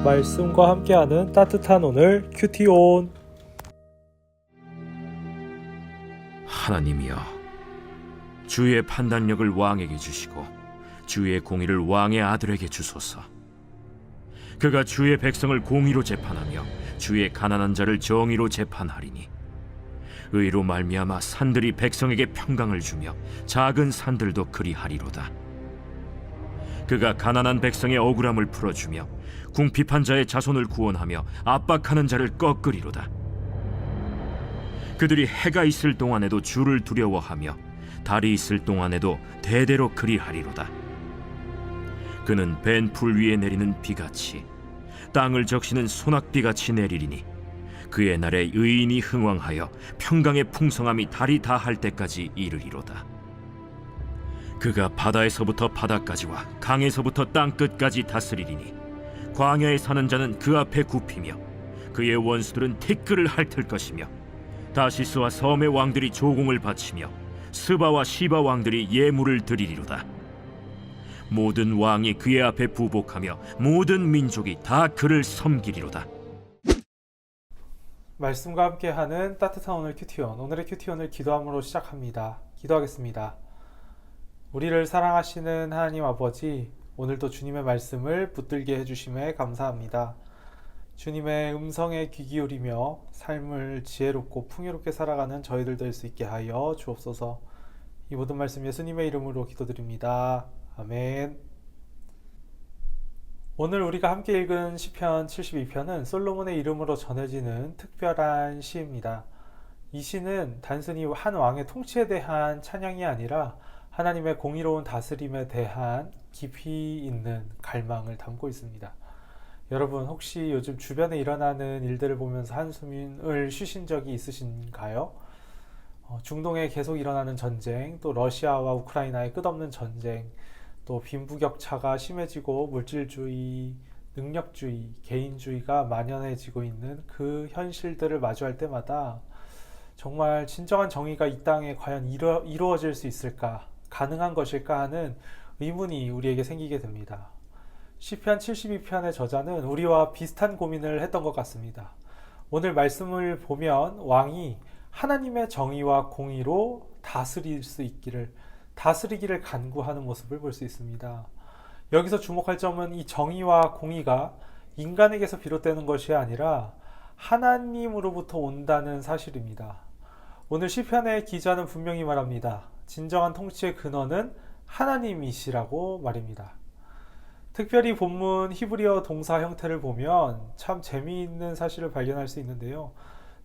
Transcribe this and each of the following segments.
말씀과 함께하는 따뜻한 오늘 큐티온. 하나님이여, 주의 판단력을 왕에게 주시고 주의 공의를 왕의 아들에게 주소서. 그가 주의 백성을 공의로 재판하며 주의 가난한 자를 정의로 재판하리니 의로 말미암아 산들이 백성에게 평강을 주며 작은 산들도 그리하리로다. 그가 가난한 백성의 억울함을 풀어주며 궁핍한 자의 자손을 구원하며 압박하는 자를 꺾으리로다. 그들이 해가 있을 동안에도 주를 두려워하며 달이 있을 동안에도 대대로 그리하리로다. 그는 벤 풀 위에 내리는 비같이 땅을 적시는 소낙비같이 내리리니 그의 날에 의인이 흥왕하여 평강의 풍성함이 달이 다할 때까지 이르리로다. 그가 바다에서부터 바다까지와 강에서부터 땅끝까지 다스리리니 광야에 사는 자는 그 앞에 굽히며 그의 원수들은 티끌을 핥을 것이며 다시스와 섬의 왕들이 조공을 바치며 스바와 시바 왕들이 예물을 드리리로다. 모든 왕이 그의 앞에 부복하며 모든 민족이 다 그를 섬기리로다. 말씀과 함께하는 따뜻한 오늘 큐티온. 오늘의 큐티온을 기도함으로 시작합니다. 기도하겠습니다. 우리를 사랑하시는 하나님 아버지, 오늘도 주님의 말씀을 붙들게 해주심에 감사합니다. 주님의 음성에 귀 기울이며 삶을 지혜롭고 풍요롭게 살아가는 저희들 될 수 있게 하여 주옵소서. 이 모든 말씀 예수님의 이름으로 기도드립니다. 아멘. 오늘 우리가 함께 읽은 시편 72편은 솔로몬의 이름으로 전해지는 특별한 시입니다. 이 시는 단순히 한 왕의 통치에 대한 찬양이 아니라 하나님의 공의로운 다스림에 대한 깊이 있는 갈망을 담고 있습니다. 여러분, 혹시 요즘 주변에 일어나는 일들을 보면서 한숨을 쉬신 적이 있으신가요? 중동에 계속 일어나는 전쟁, 또 러시아와 우크라이나의 끝없는 전쟁, 또 빈부격차가 심해지고 물질주의, 능력주의, 개인주의가 만연해지고 있는 그 현실들을 마주할 때마다 정말 진정한 정의가 이 땅에 과연 이루어질 수 있을까, 가능한 것일까 하는 의문이 우리에게 생기게 됩니다. 시편 72편의 저자는 우리와 비슷한 고민을 했던 것 같습니다. 오늘 말씀을 보면 왕이 하나님의 정의와 공의로 다스리기를 간구하는 모습을 볼 수 있습니다. 여기서 주목할 점은 이 정의와 공의가 인간에게서 비롯되는 것이 아니라 하나님으로부터 온다는 사실입니다. 오늘 시편의 기자는 분명히 말합니다. 진정한 통치의 근원은 하나님이시라고 말입니다. 특별히 본문 히브리어 동사 형태를 보면 참 재미있는 사실을 발견할 수 있는데요.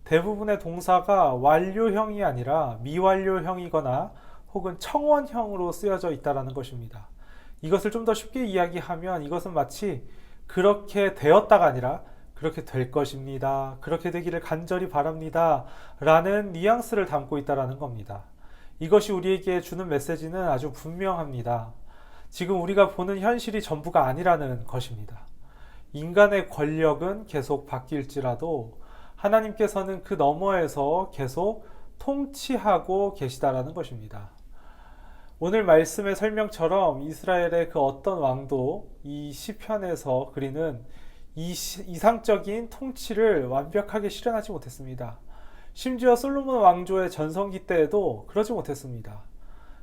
대부분의 동사가 완료형이 아니라 미완료형이거나 혹은 청원형으로 쓰여져 있다는 것입니다. 이것을 좀 더 쉽게 이야기하면 이것은 마치 그렇게 되었다가 아니라 그렇게 될 것입니다, 그렇게 되기를 간절히 바랍니다 라는 뉘앙스를 담고 있다는 겁니다. 이것이 우리에게 주는 메시지는 아주 분명합니다. 지금 우리가 보는 현실이 전부가 아니라는 것입니다. 인간의 권력은 계속 바뀔지라도 하나님께서는 그 너머에서 계속 통치하고 계시다라는 것입니다. 오늘 말씀의 설명처럼 이스라엘의 그 어떤 왕도 이 시편에서 그리는 이상적인 통치를 완벽하게 실현하지 못했습니다. 심지어 솔로몬 왕조의 전성기 때에도 그러지 못했습니다.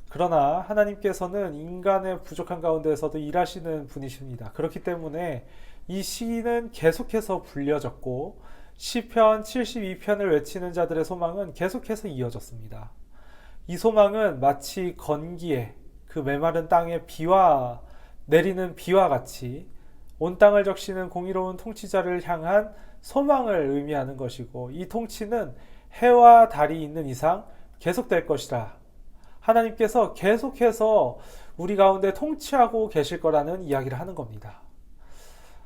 그러나 하나님께서는 인간의 부족한 가운데서도 일하시는 분이십니다. 그렇기 때문에 이 시는 계속해서 불려졌고 시편 72편을 외치는 자들의 소망은 계속해서 이어졌습니다. 이 소망은 마치 건기에 그 메마른 땅에 내리는 비와 같이 온 땅을 적시는 공의로운 통치자를 향한 소망을 의미하는 것이고, 이 통치는 해와 달이 있는 이상 계속될 것이라, 하나님께서 계속해서 우리 가운데 통치하고 계실 거라는 이야기를 하는 겁니다.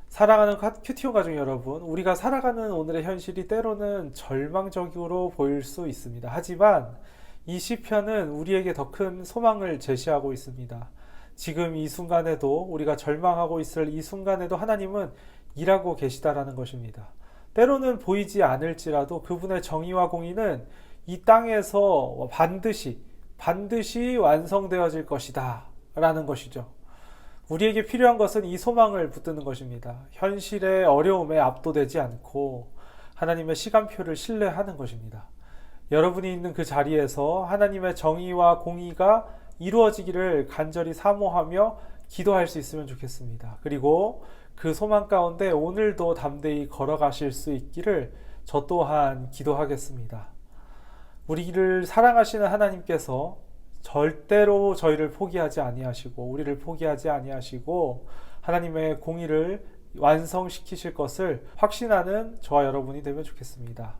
사랑하는 큐티온 가족 여러분, 우리가 살아가는 오늘의 현실이 때로는 절망적으로 보일 수 있습니다. 하지만 이 시편은 우리에게 더 큰 소망을 제시하고 있습니다. 지금 이 순간에도, 우리가 절망하고 있을 이 순간에도 하나님은 일하고 계시다라는 것입니다. 때로는 보이지 않을지라도 그분의 정의와 공의는 이 땅에서 반드시 완성되어질 것이다 라는 것이죠. 우리에게 필요한 것은 이 소망을 붙드는 것입니다. 현실의 어려움에 압도되지 않고 하나님의 시간표를 신뢰하는 것입니다. 여러분이 있는 그 자리에서 하나님의 정의와 공의가 이루어지기를 간절히 사모하며 기도할 수 있으면 좋겠습니다. 그리고 그 소망 가운데 오늘도 담대히 걸어가실 수 있기를 저 또한 기도하겠습니다. 우리를 사랑하시는 하나님께서 절대로 저희를 포기하지 아니하시고 우리를 포기하지 아니하시고 하나님의 공의를 완성시키실 것을 확신하는 저와 여러분이 되면 좋겠습니다.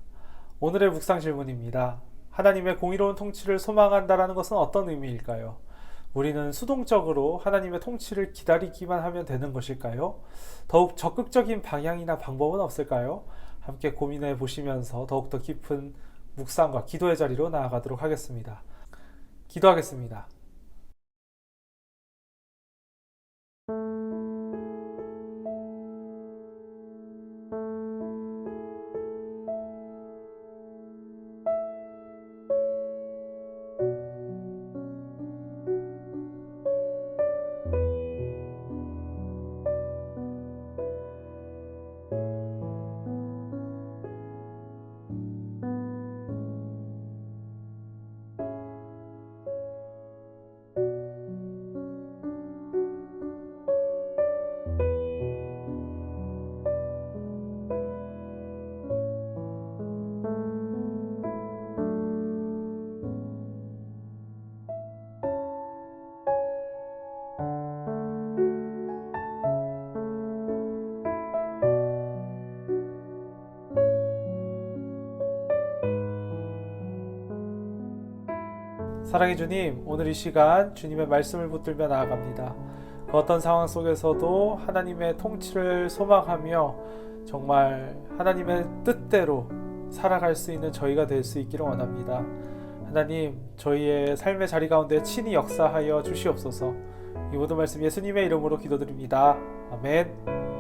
오늘의 묵상 질문입니다. 하나님의 공의로운 통치를 소망한다라는 것은 어떤 의미일까요? 우리는 수동적으로 하나님의 통치를 기다리기만 하면 되는 것일까요? 더욱 적극적인 방향이나 방법은 없을까요? 함께 고민해 보시면서 더욱더 깊은 묵상과 기도의 자리로 나아가도록 하겠습니다. 기도하겠습니다. 사랑의 주님, 오늘 이 시간 주님의 말씀을 붙들며 나아갑니다. 그 어떤 상황 속에서도 하나님의 통치를 소망하며 정말 하나님의 뜻대로 살아갈 수 있는 저희가 될 수 있기를 원합니다. 하나님, 저희의 삶의 자리 가운데 친히 역사하여 주시옵소서. 이 모든 말씀 예수님의 이름으로 기도드립니다. 아멘.